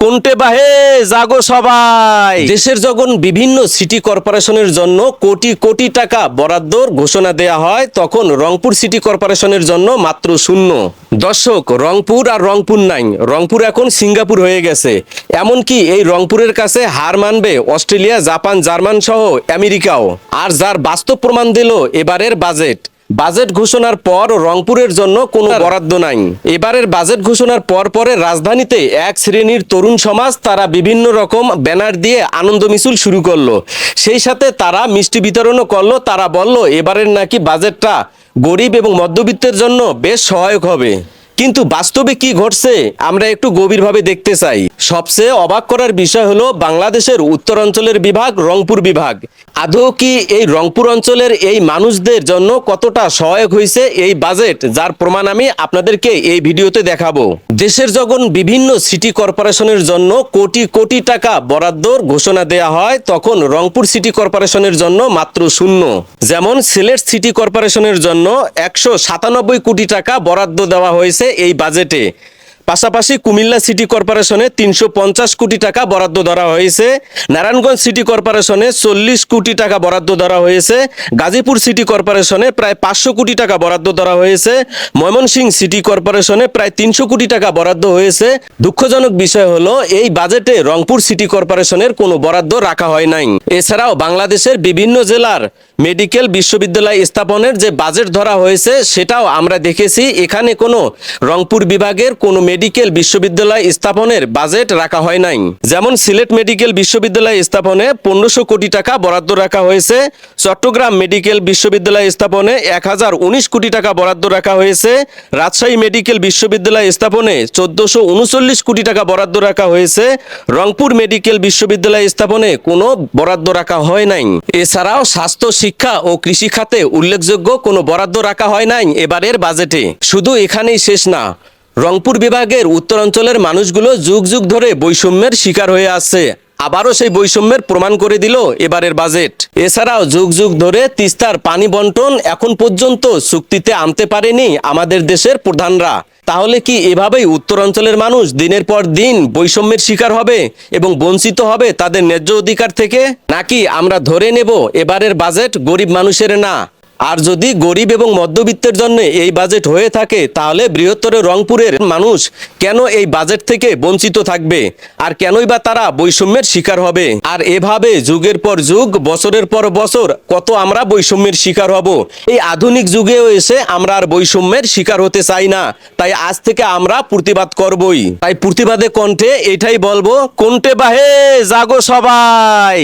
কোনটে বাহে জাগো সবাই। দেশের যখন বিভিন্ন সিটি কর্পোরেশনের জন্য কোটি কোটি টাকা বরাদ্দর ঘোষণা দেয়া হয়, তখন রংপুর সিটি কর্পোরেশনের জন্য মাত্র শূন্য। দর্শক, রংপুর আর রংপুর নাই, রংপুর এখন সিঙ্গাপুর হয়ে গেছে। এমনকি এই রংপুরের কাছে হার মানবে অস্ট্রেলিয়া, জাপান, জার্মান সহ আমেরিকাও। আর যার বাস্তব প্রমাণ দিল এবারের বাজেট ঘোষণার পর রংপুরের জন্য কোনো বরাদ্দ নাই। এবারের বাজেট ঘোষণার পরে রাজধানীতে এক শ্রেণীর তরুণ সমাজ তারা বিভিন্ন রকম ব্যানার দিয়ে আনন্দ মিছিল শুরু করলো। সেই সাথে তারা মিষ্টি বিতরণও করলো। তারা বলল এবারের নাকি বাজেটটা গরিব এবং মধ্যবিত্তের জন্য বেশ সহায়ক হবে। কিন্তু বাস্তবে কি ঘটছে আমরা একটু গভীরভাবে দেখতে চাই। সবচেয়ে অবাক করার বিষয় হলো বাংলাদেশের উত্তরাঞ্চলের বিভাগ রংপুর বিভাগ। আদৌ কি এই রংপুর অঞ্চলের এই মানুষদের জন্য কতটা সহায়ক হয়েছে এই বাজেট, যার প্রমাণ আমি আপনাদেরকে এই ভিডিওতে দেখাবো। দেশের যখন বিভিন্ন সিটি কর্পোরেশনের জন্য কোটি কোটি টাকা বরাদ্দর ঘোষণা দেয়া হয়, তখন রংপুর সিটি কর্পোরেশনের জন্য মাত্র শূন্য। যেমন সিলেট সিটি কর্পোরেশনের জন্য 197 কোটি টাকা বরাদ্দ দেওয়া হয়েছে এই বাজেটে। পাশাপাশি কুমিল্লা সিটি কর্পোরেশনে 350 কোটি টাকা বরাদ্দ ধরা হয়েছে। নারায়ণগঞ্জ সিটি কর্পোরেশনে 40 কোটি টাকা বরাদ্দ ধরা হয়েছে। গাজীপুর সিটি কর্পোরেশনে প্রায় 500 কোটি টাকা বরাদ্দ ধরা হয়েছে। ময়মনসিংহ সিটি কর্পোরেশনে প্রায় 300 কোটি টাকা বরাদ্দ হয়েছে। দুঃখজনক বিষয় হলো এই বাজেটে রংপুর সিটি কর্পোরেশনের কোনো বরাদ্দ রাখা হয় নাই। এছাড়াও বাংলাদেশের বিভিন্ন জেলার মেডিকেল বিশ্ববিদ্যালয় স্থাপনের যে বাজেট ধরা হয়েছে সেটাও আমরা দেখেছি। এখানে কোনো রংপুর বিভাগের কোনো মেডিকেল বিশ্ববিদ্যালয় স্থাপনের বাজেট রাখা হয় নাই। যেমন সিলেট মেডিকেল বিশ্ববিদ্যালয় স্থাপনে 1500 কোটি টাকা বরাদ্দ রাখা হয়েছে। চট্টগ্রাম মেডিকেল বিশ্ববিদ্যালয় স্থাপনে 1019 কোটি টাকা বরাদ্দ রাখা হয়েছে। রাজশাহী মেডিকেল বিশ্ববিদ্যালয় স্থাপনে 1439 কোটি টাকা বরাদ্দ রাখা হয়েছে। রংপুর মেডিকেল বিশ্ববিদ্যালয় স্থাপনে কোনো বরাদ্দ রাখা হয় নাই। এছাড়াও স্বাস্থ্য, শিক্ষা ও কৃষি খাতে উল্লেখযোগ্য কোনো বরাদ্দ রাখা হয় নাই এবারের বাজেটে। শুধু এখানেই শেষ না, রংপুর বিভাগের উত্তরাঞ্চলের মানুষগুলো যুগ যুগ ধরে বৈষম্যের শিকার হয়ে আসছে। আবারও সেই বৈষম্যের প্রমাণ করে দিল এবারের বাজেট। এছাড়াও যুগ যুগ ধরে তিস্তার পানি বন্টন এখন পর্যন্ত চুক্তিতে আনতে পারেনি আমাদের দেশের প্রধানরা। তাহলে কি এভাবেই উত্তরাঞ্চলের মানুষ দিনের পর দিন বৈষম্যের শিকার হবে এবং বঞ্চিত হবে তাদের ন্যায্য অধিকার থেকে? নাকি আমরা ধরে নেব এবারের বাজেট গরিব মানুষের না? আর যদি গরিব এবং মধ্যবিত্তের জন্য এই বাজেট হয়ে থাকে, তাহলে বৃহত্তর রংপুরের মানুষ কেন এই বাজেট থেকে বঞ্চিত থাকবে? আর কেনই বা তারা বৈষম্যের শিকার হবে? আর এভাবে যুগের পর যুগ, বছরের পর বছর কত আমরা বৈষম্যের শিকার হব? এই আধুনিক যুগেও এসে আমরা আর বৈষম্যের শিকার হতে চাই না। তাই আজ থেকে আমরা প্রতিবাদ করবই। তাই প্রতিবাদে কণ্ঠে এটাই বলবো, কোনটে বাহে জাগো সবাই।